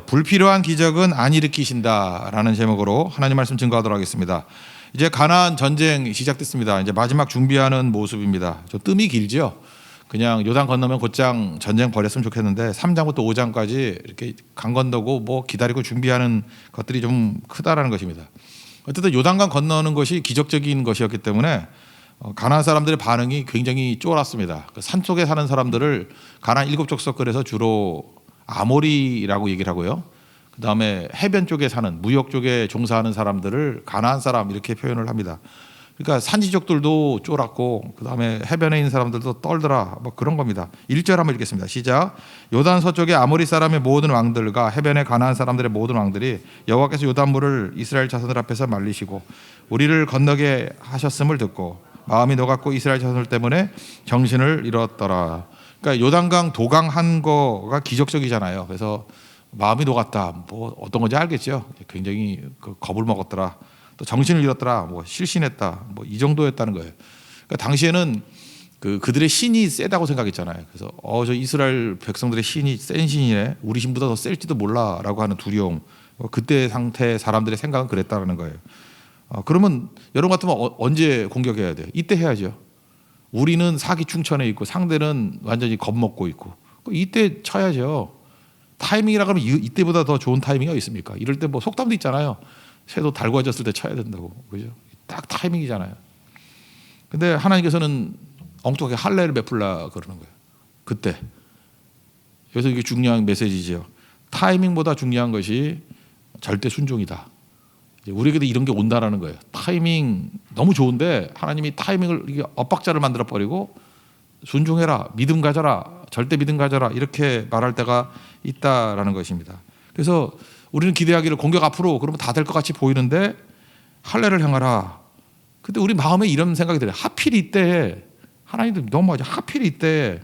불필요한 기적은 안 일으키신다라는 제목으로 하나님 말씀 증거하도록 하겠습니다. 이제 가나안 전쟁 시작됐습니다. 이제 마지막 준비하는 모습입니다. 좀 뜸이 길죠. 그냥 요단 건너면 곧장 전쟁 벌였으면 좋겠는데 3장부터 5장까지 이렇게 강 건너고 뭐 기다리고 준비하는 것들이 좀 크다라는 것입니다. 어쨌든 요단강 건너는 것이 기적적인 것이었기 때문에 가나안 사람들의 반응이 굉장히 쫄았습니다. 산 속에 사는 사람들을 가나안 7족속들에서 주로 아모리라고 얘기를 하고요. 그 다음에 해변 쪽에 사는 무역 쪽에 종사하는 사람들을 가나안 사람 이렇게 표현을 합니다. 그러니까 산지족들도 쫄았고 그 다음에 해변에 있는 사람들도 떨더라 뭐 그런 겁니다. 1절 한번 읽겠습니다. 시작. 요단 서쪽의 아모리 사람의 모든 왕들과 해변의 가나안 사람들의 모든 왕들이 여호와께서 요단물을 이스라엘 자손들 앞에서 말리시고 우리를 건너게 하셨음을 듣고 마음이 녹았고 이스라엘 자손들 때문에 정신을 잃었더라. 그러니까 요단강 도강한 거가 기적적이잖아요. 그래서 마음이 녹았다. 뭐 어떤 건지 알겠죠. 굉장히 겁을 먹었더라. 또 정신을 잃었더라. 뭐 실신했다. 뭐 이 정도였다는 거예요. 그러니까 당시에는 그들의 신이 세다고 생각했잖아요. 그래서 저 이스라엘 백성들의 신이 센 신이네. 우리 신보다 더 셀지도 몰라라고 하는 두려움. 그때 상태 사람들의 생각은 그랬다는 거예요. 그러면 여러분 같으면 언제 공격해야 돼요? 이때 해야죠. 우리는 사기 충천에 있고 상대는 완전히 겁먹고 있고 이때 쳐야죠. 타이밍이라 그러면 이때보다 더 좋은 타이밍이 어디 있습니까? 이럴 때 뭐 속담도 있잖아요. 새도 달궈졌을 때 쳐야 된다고. 그죠? 딱 타이밍이잖아요. 근데 하나님께서는 엉뚱하게 할례를 베풀라 그러는 거예요. 그때. 그래서 이게 중요한 메시지죠. 타이밍보다 중요한 것이 절대 순종이다. 우리에게도 이런 게 온다라는 거예요. 타이밍 너무 좋은데 하나님이 타이밍을 이게 엇박자를 만들어 버리고 순종해라, 믿음 가져라, 절대 믿음 가져라 이렇게 말할 때가 있다라는 것입니다. 그래서 우리는 기대하기를 공격 앞으로 그러면 다 될 것 같이 보이는데 할례를 행하라. 근데 우리 마음에 이런 생각이 들어요. 하필 이때 하나님도 너무하죠. 하필 이때.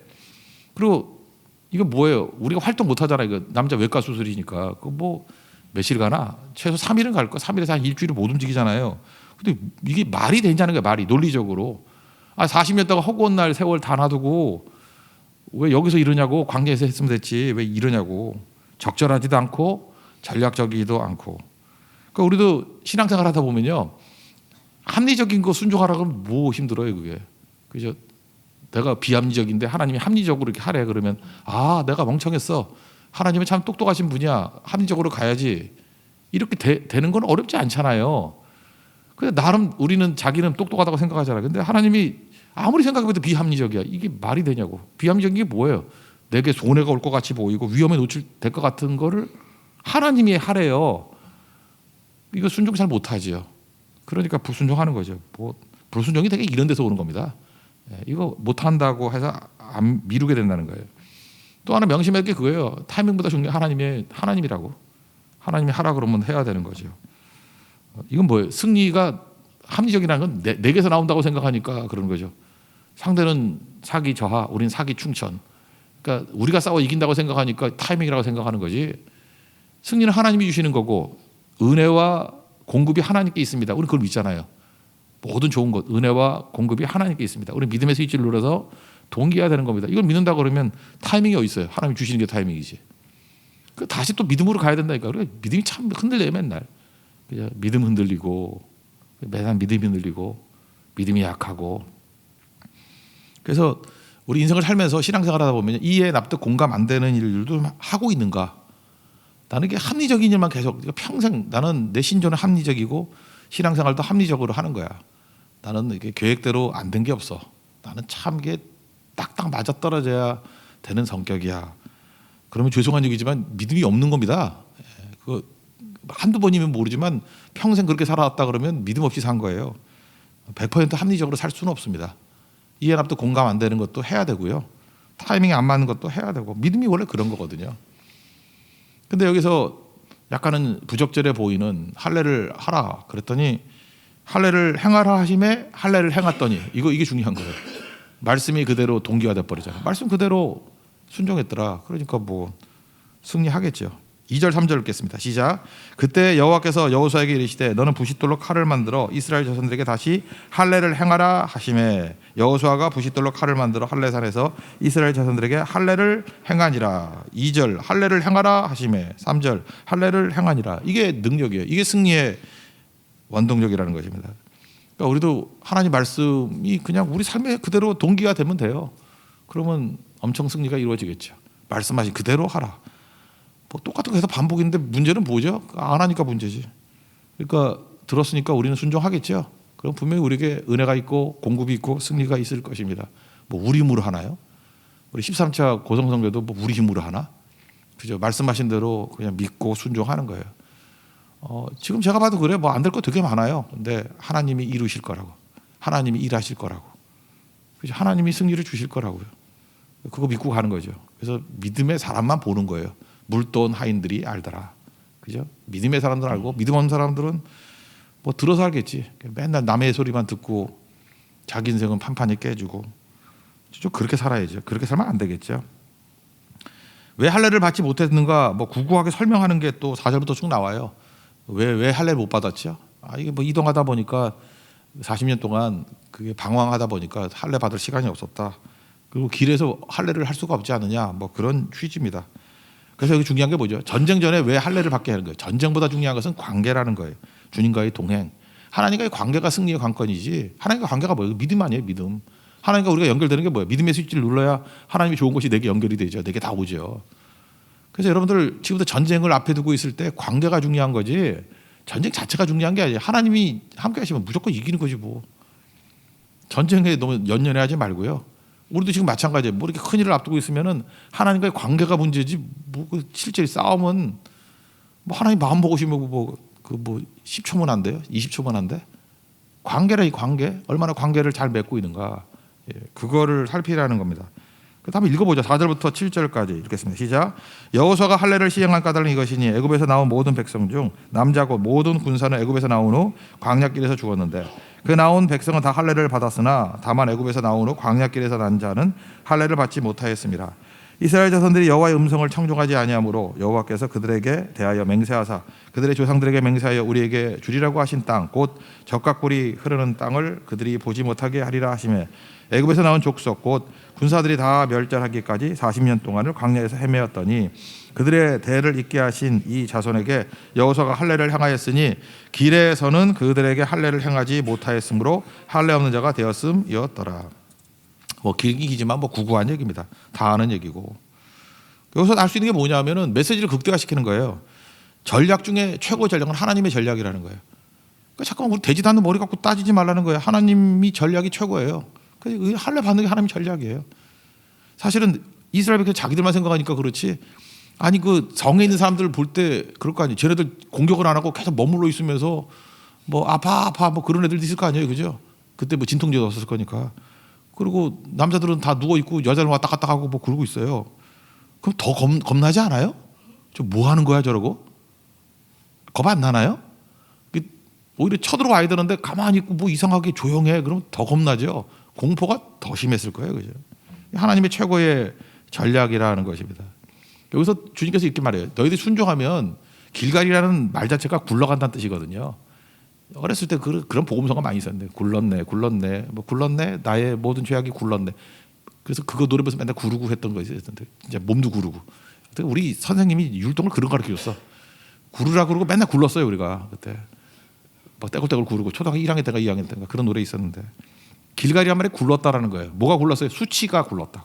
그리고 이거 뭐예요? 우리가 활동 못 하잖아요. 이거 남자 외과 수술이니까 그 뭐 며칠 가나 최소 3일은 갈 거. 3일에서 한 일주일을 못 움직이잖아요. 근데 이게 말이 되냐는 거예요. 말이 논리적으로. 40년 동안 허구한 날 세월 다 놔두고 왜 여기서 이러냐고. 광야에서 했으면 됐지 왜 이러냐고. 적절하지도 않고 전략적이지도 않고. 그러니까 우리도 신앙생활 하다 보면요, 합리적인 거 순종하라고 하면 뭐 힘들어요 그게. 그죠? 내가 비합리적인데 하나님이 합리적으로 이렇게 하래 그러면 내가 멍청했어. 하나님은 참 똑똑하신 분이야. 합리적으로 가야지. 이렇게 되는 건 어렵지 않잖아요. 근데 나름 우리는 자기는 똑똑하다고 생각하잖아요. 근데 하나님이 아무리 생각해도 비합리적이야. 이게 말이 되냐고. 비합리적인 게 뭐예요? 내게 손해가 올 것 같이 보이고 위험에 노출될 것 같은 거를 하나님이 하래요. 이거 순종 잘 못하지요. 그러니까 불순종하는 거죠. 뭐 불순종이 되게 이런 데서 오는 겁니다. 이거 못한다고 해서 안 미루게 된다는 거예요. 또 하나 명심할 게 그거예요. 타이밍보다 중요한 하나님이라고. 하나님이 하라 그러면 해야 되는 거죠. 이건 뭐예요? 승리가 합리적이라는 건 내게서 나온다고 생각하니까 그런 거죠. 상대는 사기 저하, 우린 사기 충천. 그러니까 우리가 싸워 이긴다고 생각하니까 타이밍이라고 생각하는 거지. 승리는 하나님이 주시는 거고 은혜와 공급이 하나님께 있습니다. 우리는 그걸 믿잖아요. 모든 좋은 것, 은혜와 공급이 하나님께 있습니다. 우리 믿음의 스위치를 눌러서 동기해야 되는 겁니다. 이걸 믿는다 그러면 타이밍이 어디 있어요? 하나님이 주시는 게 타이밍이지. 다시 또 믿음으로 가야 된다니까. 그러니까 믿음이 참 흔들려요 맨날. 그죠? 믿음 흔들리고 매달 믿음이 흔들리고 믿음이 약하고. 그래서 우리 인생을 살면서 신앙생활 하다 보면 이해 납득 공감 안 되는 일들도 하고 있는가. 나는 이게 합리적인 일만 계속 평생 나는 내 신조는 합리적이고 신앙생활도 합리적으로 하는 거야. 나는 이게 계획대로 안 된 게 없어. 나는 참 이게 딱딱 맞아떨어져야 되는 성격이야. 그러면 죄송한 얘기지만 믿음이 없는 겁니다. 그 한두 번이면 모르지만 평생 그렇게 살아왔다 그러면 믿음 없이 산 거예요. 100% 합리적으로 살 수는 없습니다. 이해 납득 공감 안 되는 것도 해야 되고요. 타이밍이 안 맞는 것도 해야 되고 믿음이 원래 그런 거거든요. 근데 여기서 약간은 부적절해 보이는 할례를 하라 그랬더니 할례를 행하라 하심에 할례를 행했더니 이게 중요한 거예요. 말씀이 그대로 동기화돼 버리잖아요. 말씀 그대로 순종했더라. 그러니까 뭐 승리하겠죠. 2절 3절 읽겠습니다. 시작. 그때 여호와께서 여호수아에게 이르시되 너는 부싯돌로 칼을 만들어 이스라엘 자손들에게 다시 할례를 행하라 하시매 여호수아가 부싯돌로 칼을 만들어 할례산에서 이스라엘 자손들에게 할례를 행하니라. 2절 할례를 행하라 하시매 3절 할례를 행하니라. 이게 능력이에요. 이게 승리의 원동력이라는 것입니다. 그러니까 우리도 하나님 말씀이 그냥 우리 삶에 그대로 동기가 되면 돼요. 그러면 엄청 승리가 이루어지겠죠. 말씀하신 그대로 하라. 뭐 똑같은 거 해서 반복인데 문제는 뭐죠? 안 하니까 문제지. 그러니까 들었으니까 우리는 순종하겠죠. 그럼 분명히 우리에게 은혜가 있고 공급이 있고 승리가 있을 것입니다. 뭐 우리 힘으로 하나요? 우리 13차 고성성교도 뭐 우리 힘으로 하나? 그죠? 말씀하신 대로 그냥 믿고 순종하는 거예요. 지금 제가 봐도 그래. 뭐 안 될 거 되게 많아요. 근데 하나님이 이루실 거라고. 하나님이 일하실 거라고. 그죠? 하나님이 승리를 주실 거라고요. 그거 믿고 가는 거죠. 그래서 믿음의 사람만 보는 거예요. 물돈 하인들이 알더라. 그죠? 믿음의 사람들은 알고 믿음 없는 사람들은 뭐 들어서 알겠지. 맨날 남의 소리만 듣고 자기 인생은 판판이 깨지고 좀 그렇게 살아야죠. 그렇게 살면 안 되겠죠. 왜 할례를 받지 못했는가 뭐 구구하게 설명하는 게 또 4절부터 쭉 나와요. 왜 할례를 못 받았죠? 이게 뭐 이동하다 보니까 40년 동안 그게 방황하다 보니까 할례 받을 시간이 없었다. 그리고 길에서 할례를 할 수가 없지 않느냐 뭐 그런 취지입니다. 그래서 여기 중요한 게 뭐죠? 전쟁 전에 왜 할례를 받게 하는 거예요? 전쟁보다 중요한 것은 관계라는 거예요. 주님과의 동행. 하나님과의 관계가 승리의 관건이지. 하나님과 관계가 뭐예요? 믿음 아니에요, 믿음. 하나님과 우리가 연결되는 게 뭐예요? 믿음의 스위치를 눌러야 하나님이 좋은 것이 내게 연결이 되죠. 내게 다 오죠. 그래서 여러분들 지금부터 전쟁을 앞에 두고 있을 때 관계가 중요한 거지 전쟁 자체가 중요한 게 아니에요. 하나님이 함께 하시면 무조건 이기는 거지 뭐. 전쟁에 너무 연연해하지 말고요. 우리도 지금 마찬가지예요. 뭐 이렇게 큰 일을 앞두고 있으면은 하나님과의 관계가 문제지 뭐 실제 싸움은 뭐 하나님 마음 보고 싶으면 뭐 10초면 안 돼요? 20초면 안 돼? 관계라 이 관계 얼마나 관계를 잘 맺고 있는가 그거를 살피라는 겁니다. 한번 읽어보죠. 4절부터 7절까지 읽겠습니다. 시작. 여호수아가 할례를 시행한 까닭은 이것이니 애굽에서 나온 모든 백성 중 남자 곧 모든 군사는 애굽에서 나온 후 광야길에서 죽었는데 그 나온 백성은 다 할례를 받았으나 다만 애굽에서 나온 후 광야길에서 난 자는 할례를 받지 못하였습니다. 이스라엘 자손들이 여호와의 음성을 청종하지 아니하므로 여호와께서 그들에게 대하여 맹세하사 그들의 조상들에게 맹세하여 우리에게 주리라고 하신 땅 곧 젖과 꿀이 흐르는 땅을 그들이 보지 못하게 하리라 하시매 애굽에서 나온 족속 곧 군사들이 다 멸절하기까지 40년 동안을 광야에서 헤매었더니 그들의 대를 잇게 하신 이 자손에게 여호수아가 할례를 행하였으니 길에서는 그들에게 할례를 행하지 못하였으므로 할례 없는 자가 되었음이었더라. 뭐 길기지만 뭐 구구한 얘기입니다. 다 아는 얘기고 여기서 알 수 있는 게 뭐냐면은 메시지를 극대화시키는 거예요. 전략 중에 최고 전략은 하나님의 전략이라는 거예요. 그러니까 잠깐만 우리 되지도 않는 머리 갖고 따지지 말라는 거예요. 하나님이 전략이 최고예요. 할례 받는 게 하나님의 전략이에요. 사실은 이스라엘 백성 자기들만 생각하니까 그렇지. 아니 그 성에 있는 사람들 볼 때 그럴 거 아니에요. 쟤네들 공격을 안 하고 계속 머물러 있으면서 뭐 아파 뭐 그런 애들도 있을 거 아니에요, 그죠? 그때 뭐 진통제도 없었을 거니까. 그리고 남자들은 다 누워 있고 여자는 왔다 갔다 하고 뭐 그러고 있어요. 그럼 더 겁나지 않아요? 저 뭐 하는 거야 저러고? 겁 안 나나요? 오히려 쳐들어와야 되는데 가만히 있고 뭐 이상하게 조용해. 그럼 더 겁나죠. 공포가 더 심했을 거예요, 그죠? 하나님의 최고의 전략이라는 것입니다. 여기서 주님께서 이렇게 말해요. 너희들이 순종하면 길갈이라는 말 자체가 굴러간다는 뜻이거든요. 어렸을 때 그런 복음서가 많이 있었는데 굴렀네 뭐 굴렀네 나의 모든 죄악이 굴렀네. 그래서 그거 노래 부르면서 맨날 구르고 했던 거 있었는데 이제 몸도 구르고. 우리 선생님이 율동을 그런 거 가르쳐줬어. 구르라 그러고 맨날 굴렀어요 우리가 그때. 뭐 떼굴떼굴 구르고 초등학교 1학년 때가 2학년 때가 그런 노래 있었는데 길갈이란 말에 굴렀다라는 거예요. 뭐가 굴렀어요? 수치가 굴렀다.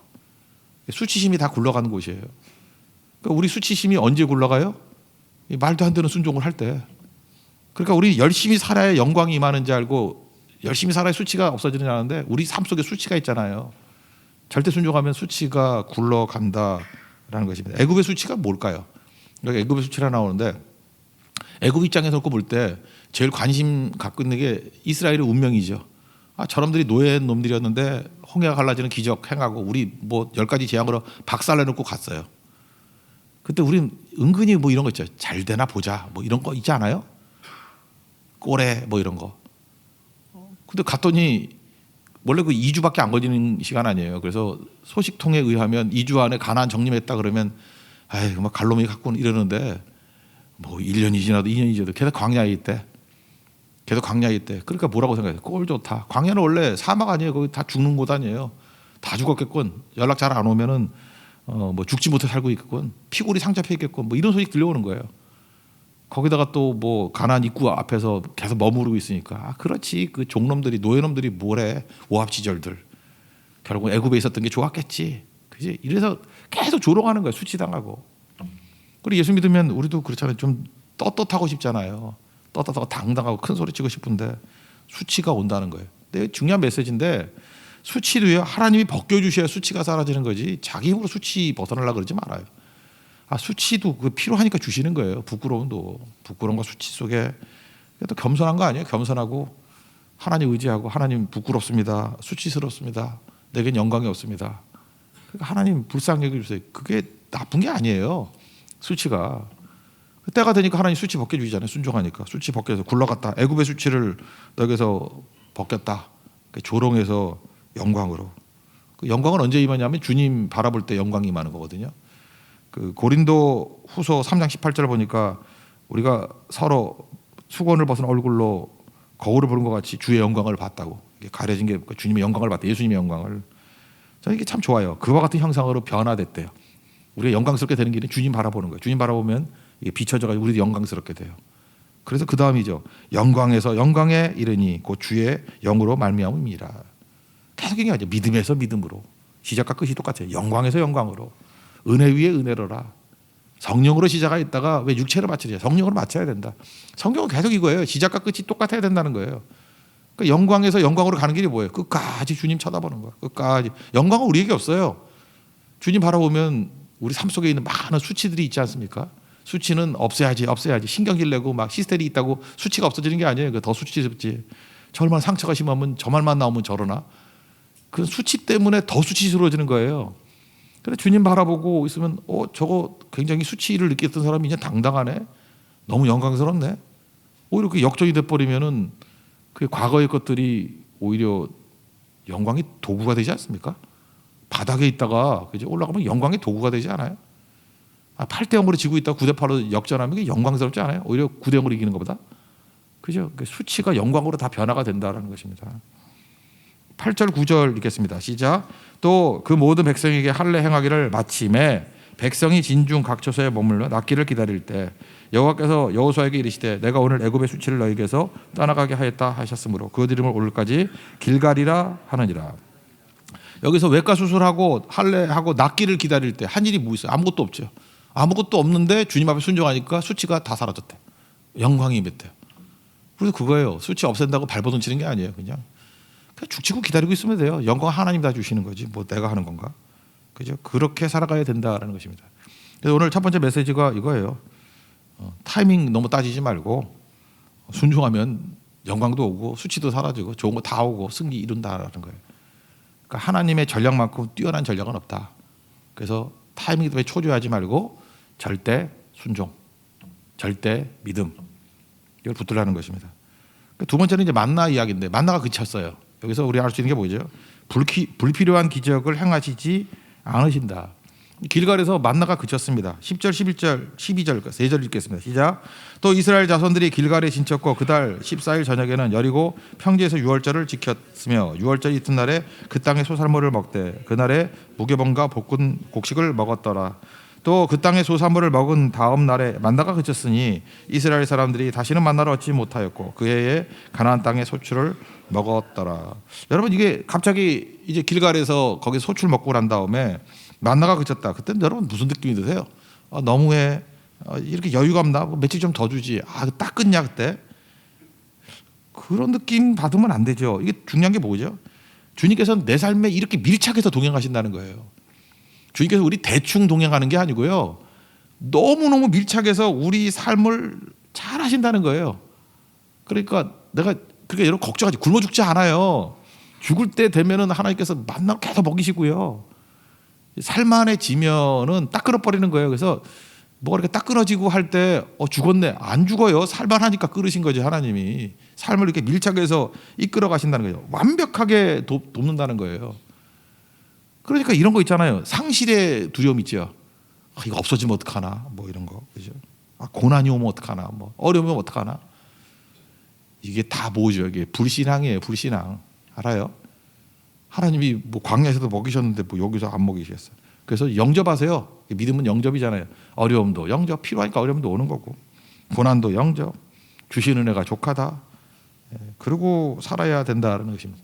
수치심이 다 굴러가는 곳이에요. 그러니까 우리 수치심이 언제 굴러가요? 말도 안 되는 순종을 할 때. 그러니까 우리 열심히 살아야 영광이 임하는지 알고 열심히 살아야 수치가 없어지는 줄 아는데 우리 삶 속에 수치가 있잖아요. 절대 순종하면 수치가 굴러간다라는 것입니다. 애굽의 수치가 뭘까요? 여기 애굽의 수치라 나오는데 애굽 입장에서 놓고 볼 때 제일 관심 갖고 있는 게 이스라엘의 운명이죠. 저놈들이 노예인 놈들이었는데 홍해가 갈라지는 기적 행하고 우리 뭐 10가지 재앙으로 박살내놓고 갔어요. 그때 우린 은근히 뭐 이런 거 있죠. 잘 되나 보자 뭐 이런 거 있지 않아요? 꼬래 뭐 이런 거. 근데 갔더니 원래 그 2주밖에 안 걸리는 시간 아니에요. 그래서 소식통에 의하면 2주 안에 가나안 정림했다 그러면 아이 막 갈놈이 갖고 이러는데 뭐 1년이 지나도 2년이 지나도 계속 광야에 있대. 계속 광야에 있대. 그러니까 뭐라고 생각해? 꼴 좋다. 광야는 원래 사막 아니에요. 거기 다 죽는 곳 아니에요. 다 죽었겠군. 연락 잘 안 오면은 뭐 죽지 못해 살고 있겠군. 피골이 상접해 있겠군. 뭐 이런 소리 들려오는 거예요. 거기다가 또 뭐 가나안 입구 앞에서 계속 머무르고 있으니까 아 그렇지 그 종놈들이 노예놈들이 뭐래 오합지졸들 결국 애굽에 있었던 게 좋았겠지. 그지? 이래서 계속 조롱하는 거예요. 수치당하고. 그리고 예수 믿으면 우리도 그렇잖아요. 좀 떳떳하고 싶잖아요. 떳떳하고 당당하고 큰 소리 치고 싶은데 수치가 온다는 거예요. 근데 중요한 메시지인데 수치도요. 하나님이 벗겨주셔야 수치가 사라지는 거지 자기 힘으로 수치 벗어나려고 그러지 말아요. 아 수치도 그 필요하니까 주시는 거예요. 부끄러움도 부끄러움과 수치 속에 또 겸손한 거 아니에요. 겸손하고 하나님 의지하고 하나님 부끄럽습니다. 수치스럽습니다. 내겐 영광이 없습니다. 그러니까 하나님 불쌍히 여겨주세요. 그게 나쁜 게 아니에요. 수치가 때가 되니까 하나님 수치 벗겨주시잖아요. 순종하니까 수치 벗겨서 굴러갔다. 애굽의 수치를 너에게서 벗겼다. 조롱해서 영광으로. 그 영광은 언제 임하냐면 주님 바라볼 때 영광이 임하는 거거든요. 그 고린도 후서 3장 18절 보니까 우리가 서로 수건을 벗은 얼굴로 거울을 보는 것 같이 주의 영광을 봤다고. 이게 가려진 게 주님의 영광을 봤다. 예수님의 영광을. 저는 이게 참 좋아요. 그와 같은 형상으로 변화됐대요. 우리가 영광스럽게 되는 길은 주님 바라보는 거예요. 주님 바라보면 이게 비춰져가지고 우리도 영광스럽게 돼요. 그래서 그 다음이죠. 영광에서 영광에 이르니 곧 주의 영으로 말미암음이라. 계속 얘기하죠. 믿음에서 믿음으로. 시작과 끝이 똑같아요. 영광에서 영광으로. 은혜 위에 은혜로라. 성령으로 시작하 있다가 왜 육체로 맞추냐. 성령으로 맞춰야 된다. 성경은 계속 이거예요. 시작과 끝이 똑같아야 된다는 거예요. 그러니까 영광에서 영광으로 가는 길이 뭐예요? 끝까지 주님 쳐다보는 거예요. 끝까지. 영광은 우리에게 없어요. 주님 바라보면 우리 삶 속에 있는 많은 수치들이 있지 않습니까? 수치는 없애야지 신경질 내고 막 히스테리 있다고 수치가 없어지는 게 아니에요. 더 수치스럽지. 저 얼마나 상처가 심하면 저 말만 나오면 저러나. 그 수치 때문에 더 수치스러워지는 거예요. 그래 주님 바라보고 있으면 저거 굉장히 수치를 느꼈던 사람이 이제 당당하네. 너무 영광스럽네. 오히려 그 역전이 돼버리면은 그 과거의 것들이 오히려 영광의 도구가 되지 않습니까? 바닥에 있다가 그죠? 올라가면 영광의 도구가 되지 않아요? 8대 0으로 지고 있다가 9대 8로 역전하면 이게 영광스럽지 않아요? 오히려 9대 0으로 이기는 것보다. 그죠? 수치가 영광으로 다 변화가 된다는 것입니다. 8절 9절 읽겠습니다. 시작. 또 그 모든 백성에게 할례 행하기를 마침에 백성이 진중 각 처소에 머물러 낫기를 기다릴 때 여호와께서 여호수아에게 이르시되 내가 오늘 애굽의 수치를 너에게서 떠나가게 하였다 하셨으므로 그 이름을 오늘까지 길갈이라 하느니라. 여기서 외과 수술하고 할례하고 낫기를 기다릴 때 한 일이 뭐 있어요? 아무것도 없죠. 아무것도 없는데 주님 앞에 순종하니까 수치가 다 사라졌대. 영광이 임했대요. 그래서 그거예요. 수치 없앤다고 발버둥 치는 게 아니에요. 그냥 죽치고 기다리고 있으면 돼요. 영광 하나님 다 주시는 거지. 뭐 내가 하는 건가? 그죠? 그렇게 살아가야 된다라는 것입니다. 그래서 오늘 첫 번째 메시지가 이거예요. 타이밍 너무 따지지 말고 순종하면 영광도 오고 수치도 사라지고 좋은 거 다 오고 승리 이룬다라는 거예요. 그러니까 하나님의 전략만큼 뛰어난 전략은 없다. 그래서 타이밍 때문에 초조하지 말고 절대 순종, 절대 믿음 이걸 붙들라는 것입니다. 두 번째는 이제 만나 이야기인데 만나가 그쳤어요. 여기서 우리 알 수 있는 게 뭐죠? 불필요한 기적을 행하시지 않으신다. 길갈에서 만나가 그쳤습니다. 10절, 11절, 12절, 세 절 읽겠습니다. 시작. 또 이스라엘 자손들이 길갈에 진쳤고 그달 14일 저녁에는 여리고 평지에서 유월절을 지켰으며 유월절 이튿날에 그 땅의 소산물을 먹되 그날에 무교병과 볶은 곡식을 먹었더라. 또 그 땅의 소산물을 먹은 다음 날에 만나가 그쳤으니 이스라엘 사람들이 다시는 만나를 얻지 못하였고 그 해에 가나안 땅의 소출을 먹었더라. 여러분 이게 갑자기 이제 길갈에서 거기 소출 먹고 난 다음에 만나가 그쳤다. 그때는 여러분 무슨 느낌이 드세요? 너무해. 이렇게 여유감 나. 며칠 좀 더 주지. 딱 끝냐 그때. 그런 느낌 받으면 안 되죠. 이게 중요한 게 뭐죠? 주님께서는 내 삶에 이렇게 밀착해서 동행하신다는 거예요. 주님께서 우리 대충 동행하는 게 아니고요. 너무너무 밀착해서 우리 삶을 잘 하신다는 거예요. 그러니까 여러분 걱정하지. 굶어 죽지 않아요. 죽을 때 되면은 하나님께서 만나 계속 먹이시고요. 살만해지면은 딱 끊어버리는 거예요. 그래서 뭐가 이렇게 딱 끊어지고 할 때 죽었네. 안 죽어요. 살만하니까 끊으신 거지 하나님이. 삶을 이렇게 밀착해서 이끌어 가신다는 거예요. 완벽하게 돕는다는 거예요. 그러니까 이런 거 있잖아요. 상실의 두려움 있죠. 이거 없어지면 어떡하나 뭐 이런 거. 그죠? 고난이 오면 어떡하나, 뭐 어려움이 오면 어떡하나. 이게 다 뭐죠? 이게 불신앙이에요. 불신앙. 알아요? 하나님이 뭐 광야에서도 먹이셨는데 뭐 여기서 안 먹이셨어요. 그래서 영접하세요. 믿음은 영접이잖아요. 어려움도 영접, 필요하니까 어려움도 오는 거고, 고난도 영접, 주신 은혜가 족하다. 그리고 살아야 된다는 것입니다.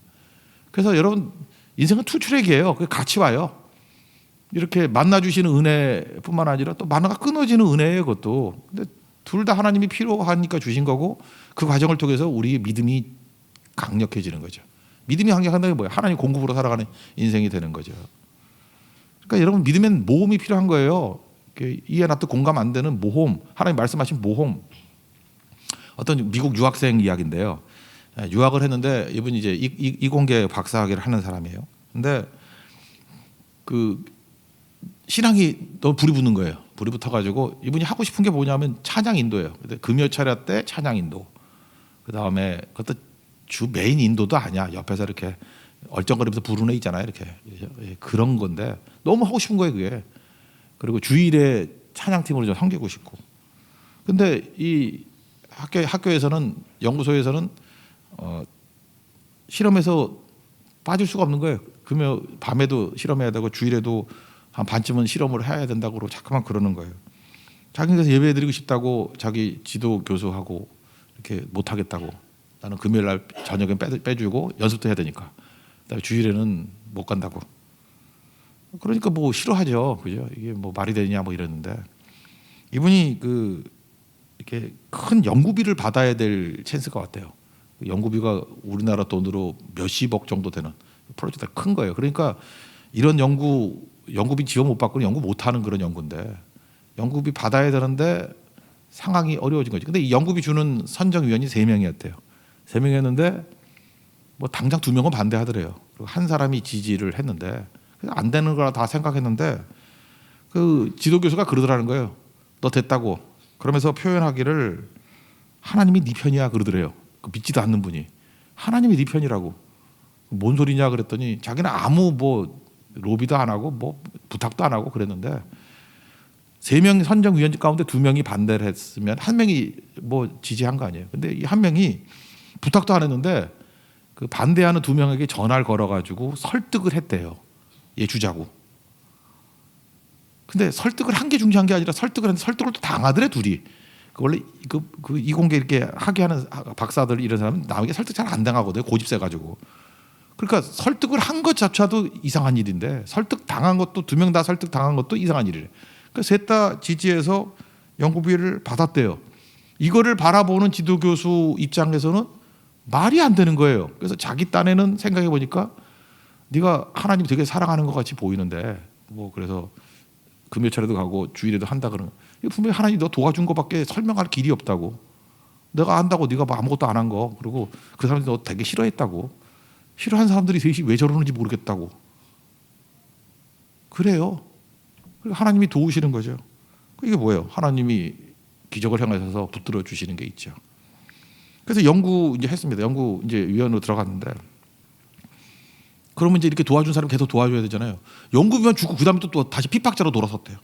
그래서 여러분, 인생은 투트랙이에요. 그게 같이 와요. 이렇게 만나주시는 은혜뿐만 아니라 또 만나가 끊어지는 은혜예요. 그것도. 근데 둘 다 하나님이 필요하니까 주신 거고, 그 과정을 통해서 우리의 믿음이 강력해지는 거죠. 믿음이 강력한다는 게 뭐예요? 하나님 공급으로 살아가는 인생이 되는 거죠. 그러니까 여러분, 믿음엔 모험이 필요한 거예요. 이해 나도 공감 안 되는 모험, 하나님 말씀하신 모험. 어떤 미국 유학생 이야기인데요. 유학을 했는데 이분이 이제 이공계 박사학위를 하는 사람이에요. 근데 그 신앙이 너무 불이 붙는 거예요. 불이 붙어가지고 이분이 하고 싶은 게 뭐냐면 찬양 인도예요. 근데 금요 차례 때 찬양 인도. 그 다음에 그것도 주 메인 인도도 아니야. 옆에서 이렇게 얼쩡거리면서 부르는 애 있잖아요. 이렇게 그런 건데 너무 하고 싶은 거예요, 그게. 그리고 주일에 찬양팀으로 좀 섬기고 싶고. 근데 이 학교에서는, 연구소에서는 실험에서 빠질 수가 없는 거예요. 금요 밤에도 실험해야 되고 주일에도 한 반쯤은 실험을 해야 된다고 자꾸만 그러는 거예요. 자기가 예배드리고 싶다고 자기 지도 교수하고 이렇게 못 하겠다고. 나는 금요일 날 저녁엔 빼주고 연습도 해야 되니까. 그다음에 주일에는 못 간다고. 그러니까 뭐 싫어하죠, 그죠? 이게 뭐 말이 되냐 뭐 이랬는데, 이분이 이렇게 큰 연구비를 받아야 될 찬스가 왔대요. 연구비가 우리나라 돈으로 몇십억 정도 되는 프로젝트가 큰 거예요. 그러니까 이런 연구비 지원 못 받고는 연구 못 하는 그런 연구인데, 연구비 받아야 되는데 상황이 어려워진 거지. 근데 이 연구비 주는 선정위원이 3명이었대요. 3명이었는데 뭐 당장 2명은 반대하더래요. 그리고 한 사람이 지지를 했는데, 안 되는 거라 다 생각했는데 그 지도교수가 그러더라는 거예요. 너 됐다고. 그러면서 표현하기를 하나님이 네 편이야 그러더래요. 그 믿지도 않는 분이. 하나님이 네 편이라고. 뭔 소리냐 그랬더니 자기는 아무 뭐 로비도 안 하고 뭐 부탁도 안 하고 그랬는데, 3명 선정위원 가운데 2명이 반대를 했으면 1명이 뭐 지지한 거 아니에요. 근데 이 1명이 부탁도 안 했는데 그 반대하는 2명에게 전화를 걸어가지고 설득을 했대요. 얘 주자고. 근데 설득을 한 게 중요한 게 아니라 설득을 또 당하더래, 둘이. 원래 그 이공계 이렇게 하게 하는 박사들 이런 사람은 남에게 설득 잘 안 당하거든요. 고집 세가지고. 그러니까 설득을 한 것 자체도 이상한 일인데, 설득 당한 것도, 2명 다 설득 당한 것도 이상한 일이래. 그러니까 셋 다 지지해서 연구비를 받았대요. 이거를 바라보는 지도교수 입장에서는 말이 안 되는 거예요. 그래서 자기 딴에는 생각해 보니까 네가 하나님 되게 사랑하는 것 같이 보이는데, 뭐 그래서 금요 차례도 가고 주일에도 한다 그러는, 분명히 하나님 너 도와준 것밖에 설명할 길이 없다고. 내가 한다고 네가 뭐 아무것도 안 한 거. 그리고 그 사람들이 너 되게 싫어했다고. 싫어하는 사람들이 셋이 왜 저러는지 모르겠다고. 그래요. 그리고 하나님이 도우시는 거죠. 이게 뭐예요? 하나님이 기적을 행하셔서 붙들어 주시는 게 있죠. 그래서 연구 이제 했습니다. 연구 이제 위원으로 들어갔는데, 그러면 이제 이렇게 도와준 사람 계속 도와줘야 되잖아요. 연구비만 주고 그 다음에 또 다시 핍박자로 돌아섰대요.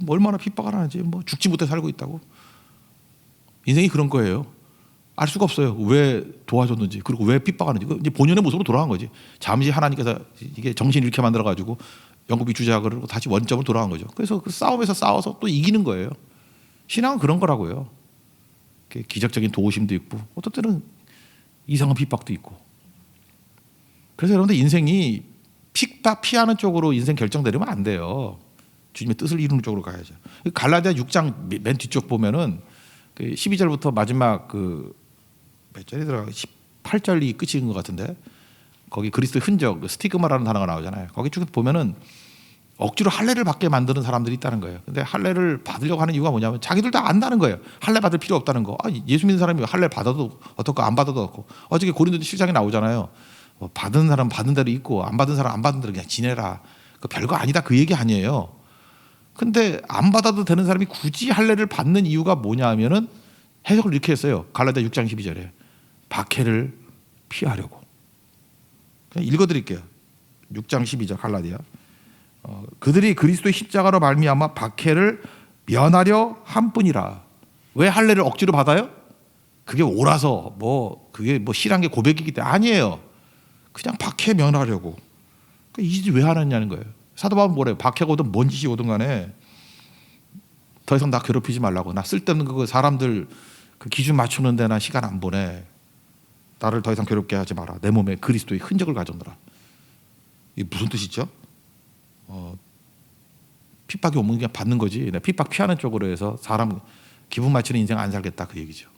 뭐 얼마나 핍박을 하는지, 뭐 죽지 못해 살고 있다고. 인생이 그런 거예요. 알 수가 없어요. 왜 도와줬는지, 그리고 왜 핍박하는지. 이제 본연의 모습으로 돌아간 거지. 잠시 하나님께서 이게 정신 잃게 만들어가지고 연구비 주자 그러고 다시 원점으로 돌아간 거죠. 그래서 그 싸움에서 싸워서 또 이기는 거예요. 신앙은 그런 거라고요. 기적적인 도우심도 있고, 어떤 때는 이상한 핍박도 있고. 그래서 여러분들 인생이 핍박 피하는 쪽으로 인생 결정되려면 안 돼요. 주님의 뜻을 이루는 쪽으로 가야죠. 갈라디아 6장 맨 뒤쪽 보면은 12절부터 마지막 몇 절이 들어가, 18절이 끝인 것 같은데, 거기 그리스도의 흔적, 스티그마라는 단어가 나오잖아요. 거기 쭉 보면은 억지로 할례를 받게 만드는 사람들이 있다는 거예요. 근데 할례를 받으려고 하는 이유가 뭐냐면 자기들 다 안다는 거예요. 할례 받을 필요 없다는 거. 예수 믿는 사람이 할례 받아도 어떻고 안 받아도 어떻고. 어저께 고린도 7장에 나오잖아요. 받은 사람 받은 대로 있고 안 받은 사람 안 받은 대로 그냥 지내라. 별거 아니다, 그 얘기 아니에요. 근데 안 받아도 되는 사람이 굳이 할례를 받는 이유가 뭐냐 하면은 해석을 이렇게 했어요. 갈라디아 6장 12절에 박해를 피하려고. 그냥 읽어드릴게요. 6장 12절 갈라디아. 그들이 그리스도의 십자가로 말미암아 박해를 면하려 함뿐이라. 왜 할례를 억지로 받아요? 그게 옳아서 그게 실한 게 고백이기 때문에 아니에요. 그냥 박해 면하려고. 이 짓을 왜 하느냐는 거예요. 사도 바울은 뭐래요? 박해가 오든 뭔 짓이 오든 간에 더 이상 나 괴롭히지 말라고. 나 쓸데없는 그거 사람들 그 기준 맞추는 데나 시간 안 보내. 나를 더 이상 괴롭게 하지 마라. 내 몸에 그리스도의 흔적을 가져오라. 이게 무슨 뜻이죠? 핍박이 오면 그냥 받는 거지. 핍박 피하는 쪽으로 해서 사람 기분 맞추는 인생 안 살겠다 그 얘기죠.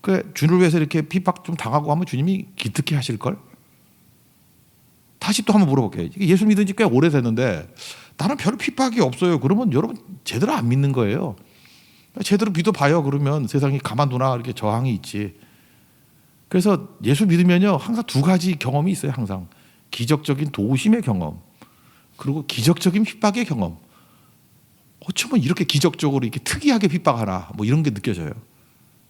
그 주를 위해서 이렇게 핍박 좀 당하고 하면 주님이 기특해 하실 걸? 다시 또 한번 물어볼게요. 예수 믿은 지 꽤 오래됐는데 나는 별 핍박이 없어요. 그러면 여러분 제대로 안 믿는 거예요. 제대로 믿어봐요. 그러면 세상이 가만두나 이렇게 저항이 있지. 그래서 예수 믿으면요 항상 두 가지 경험이 있어요. 항상 기적적인 도우심의 경험, 그리고 기적적인 핍박의 경험. 어쩌면 이렇게 기적적으로 이렇게 특이하게 핍박하나 이런 게 느껴져요.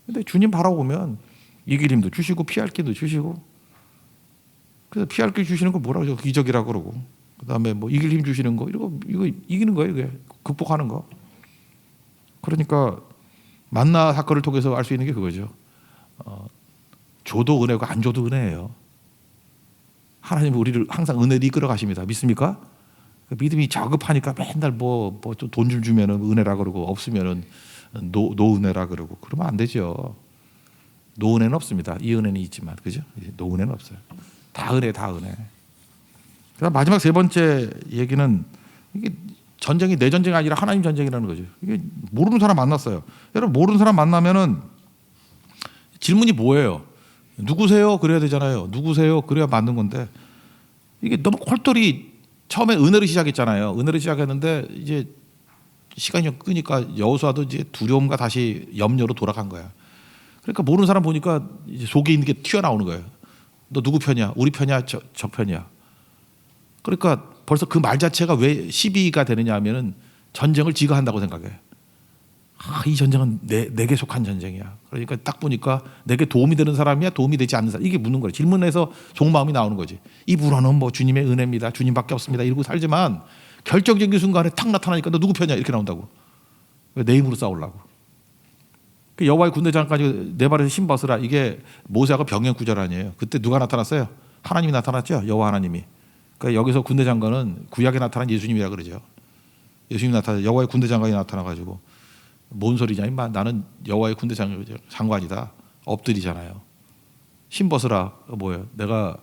근데 주님 바라보면 이길 힘도 주시고 피할 길도 주시고, 그래서 피할 길 주시는 거 뭐라고 하죠? 기적이라고 그러고, 그다음에 이길 힘 주시는 거 이거 이기는 거예요. 이게 극복하는 거. 그러니까 만나 사건을 통해서 알 수 있는 게 그거죠. 줘도 은혜고 안 줘도 은혜예요. 하나님은 우리를 항상 은혜로 이끌어 가십니다. 믿습니까? 믿음이 저급하니까 맨날 돈 좀 주면은 은혜라 그러고 없으면은 노은혜라 그러고 그러면 안 되죠. 노은혜는 없습니다. 이 은혜는 있지만, 그죠? 노은혜는 없어요. 다 은혜, 다 은혜. 그다음 마지막 세 번째 얘기는 이게 전쟁이 내 전쟁이 아니라 하나님 전쟁이라는 거죠. 이게 모르는 사람 만났어요. 여러분 모르는 사람 만나면은 질문이 뭐예요? 누구세요? 그래야 되잖아요. 누구세요? 그래야 맞는 건데 이게 너무 콜돌이 처음에 은혜로 시작했잖아요. 은혜로 시작했는데 이제 시간이 끄니까 여호수아도 이제 두려움과 다시 염려로 돌아간 거야. 그러니까 모르는 사람 보니까 이제 속에 있는 게 튀어나오는 거예요. 너 누구 편이야? 우리 편이야? 저 편이야? 그러니까 벌써 그 말 자체가 왜 시비가 되느냐 하면은 전쟁을 지가 한다고 생각해. 이 전쟁은 내게 속한 전쟁이야. 그러니까 딱 보니까 내게 도움이 되는 사람이야? 도움이 되지 않는 사람? 이게 묻는 거예요. 질문에서 속마음이 나오는 거지. 입으로는 주님의 은혜입니다. 주님밖에 없습니다. 이러고 살지만 결정적인 순간에 탁 나타나니까 너 누구 편이야? 이렇게 나온다고. 왜 내 힘으로 싸우려고. 그 여호와의 군대 장까지 내 발에서 신 벗으라. 이게 모세하고 병행 구절 아니에요. 그때 누가 나타났어요? 하나님이 나타났죠. 여호와 하나님이. 그러니까 여기서 군대 장관은 구약에 나타난 예수님이라 그러죠. 예수님이 나타나 여호와의 군대 장관이 나타나가지고 뭔 소리냐 임마, 나는 여호와의 군대 장관이다. 엎드리잖아요. 신 벗으라. 뭐예요? 내가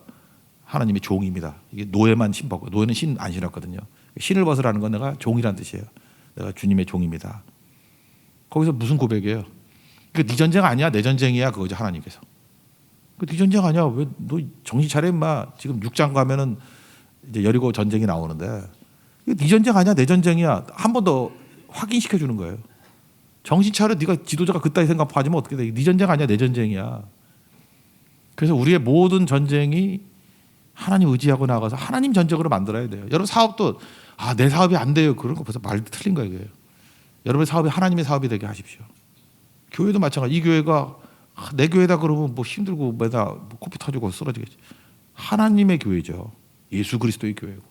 하나님의 종입니다. 이게 노예만 신 벗고, 노예는 신 안 신었거든요. 신을 벗으라는 건 내가 종이란 뜻이에요. 내가 주님의 종입니다. 거기서 무슨 고백이에요? 네 전쟁 아니야, 내 전쟁이야, 그거죠. 하나님께서. 네 전쟁 아니야. 왜 너 정신 차려 임마. 지금 6장 가면은 이제 여리고 전쟁이 나오는데 네 전쟁 아니야, 내 전쟁이야. 한 번 더 확인시켜 주는 거예요. 정신 차려. 네가 지도자가 그따위 생각하지면 어떻게 돼? 네 전쟁 아니야, 내 전쟁이야. 그래서 우리의 모든 전쟁이 하나님 의지하고 나가서 하나님 전쟁으로 만들어야 돼요. 여러분 사업도 내 사업이 안 돼요. 그런 거 벌써 말 틀린 거예요. 이게. 여러분의 사업이 하나님의 사업이 되게 하십시오. 교회도 마찬가지. 이 교회가 내 교회다 그러면 힘들고 매다 코피 터지고 쓰러지겠지. 하나님의 교회죠. 예수 그리스도의 교회고.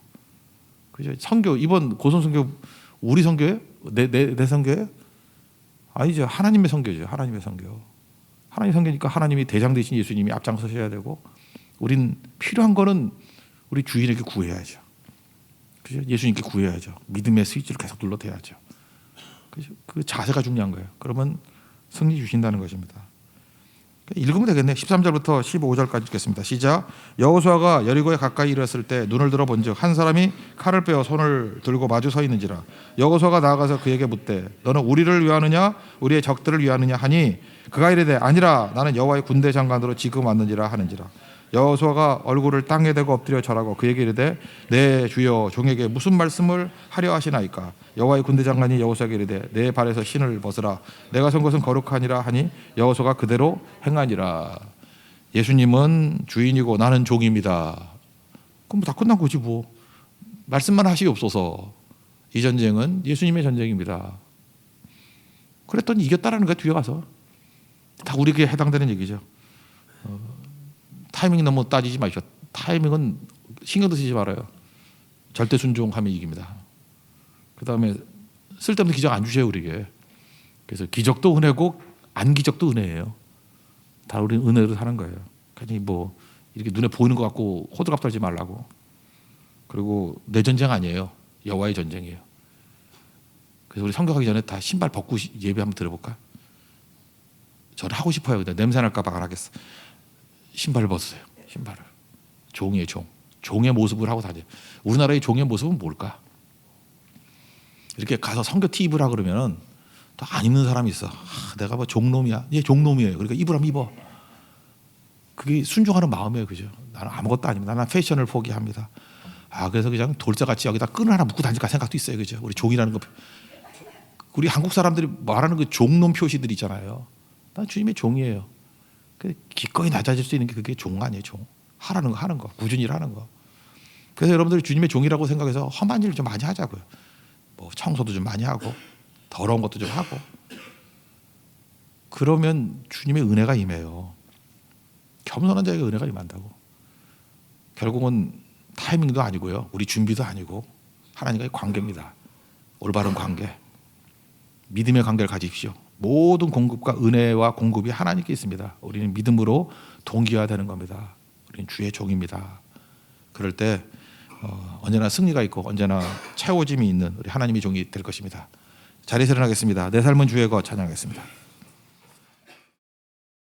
그죠? 선교 이번 고선 선교 우리 선교예요? 내 선교예요? 아니죠. 하나님의 선교죠. 하나님의 선교. 하나님의 선교니까 하나님이 대장 되신 예수님이 앞장서셔야 되고, 우린 필요한 거는 우리 주인에게 구해야죠. 그죠? 예수님께 구해야죠. 믿음의 스위치를 계속 눌러대야죠. 그죠? 그 자세가 중요한 거예요. 그러면 승리 주신다는 것입니다. 읽으면 되겠네. 13절부터 15절까지 읽겠습니다. 시작. 여호수아가 여리고에 가까이 이르렀을 때 눈을 들어 본즉 한 사람이 칼을 빼어 손을 들고 마주 서 있는지라. 여호수아가 나아가서 그에게 묻되 너는 우리를 위하느냐 우리의 적들을 위하느냐 하니 그가 이르되 아니라 나는 여호와의 군대 장관으로 지금 왔는지라 하는지라. 여호수아가 얼굴을 땅에 대고 엎드려 절하고 그에게 이르되 내 주여 종에게 무슨 말씀을 하려 하시나이까. 여호와의 군대 장관이 여호수아에게 이르되 내 발에서 신을 벗으라. 내가 선 것은 거룩하니라 하니 여호수아가 그대로 행하니라. 예수님은 주인이고 나는 종입니다. 그럼 다 끝난 거지 뭐. 말씀만 하시옵소서. 이 전쟁은 예수님의 전쟁입니다. 그랬더니 이겼다라는 거야. 뒤에 가서 다 우리에게 해당되는 얘기죠. 타이밍 너무 따지지 마십시오. 타이밍은 신경도 쓰지 말아요. 절대 순종하면 이깁니다. 그 다음에 쓸데없는 기적 안 주세요 우리에게. 그래서 기적도 은혜고 안 기적도 은혜예요. 다 우리는 은혜로 사는 거예요. 괜히 뭐 이렇게 눈에 보이는 것 같고 호들갑 떨지 말라고. 그리고 내 전쟁 아니에요. 여호와의 전쟁이에요. 그래서 우리 성경하기 전에 다 신발 벗고 예배 한번 들어볼까? 저는 하고 싶어요. 근데 냄새 날까 봐 안 하겠어. 신발을 벗으세요. 신발을. 종이에요, 종. 종의 모습을 하고 다녀요. 우리나라의 종의 모습은 뭘까? 이렇게 가서 선교 티 입으라 그러면은 또 안 입는 사람이 있어. 내가 뭐 종놈이야. 얘 종놈이에요. 그러니까 입으라면 입어. 그게 순종하는 마음이에요, 그죠? 나는 아무것도 아닙니다. 나는 패션을 포기합니다. 그래서 그냥 돌쇠같이 여기다 끈을 하나 묶고 다닐까 생각도 있어요, 그죠? 우리 종이라는 거. 우리 한국 사람들이 말하는 그 종놈 표시들 있잖아요. 난 주님의 종이에요. 기꺼이 낮아질 수 있는 게 그게 종 아니에요, 종. 하라는 거 하는 거, 꾸준히 하는 거. 그래서 여러분들이 주님의 종이라고 생각해서 험한 일을 좀 많이 하자고요. 뭐 청소도 좀 많이 하고 더러운 것도 좀 하고. 그러면 주님의 은혜가 임해요. 겸손한 자에게 은혜가 임한다고. 결국은 타이밍도 아니고요. 우리 준비도 아니고 하나님과의 관계입니다. 올바른 관계. 믿음의 관계를 가지십시오. 모든 공급과 은혜와 공급이 하나님께 있습니다. 우리는 믿음으로 동기화되는 겁니다. 우리는 주의 종입니다. 그럴 때 언제나 승리가 있고 언제나 채워짐이 있는 우리 하나님의 종이 될 것입니다. 자리에서 일어나겠습니다. 내 삶은 주의 것 찬양하겠습니다.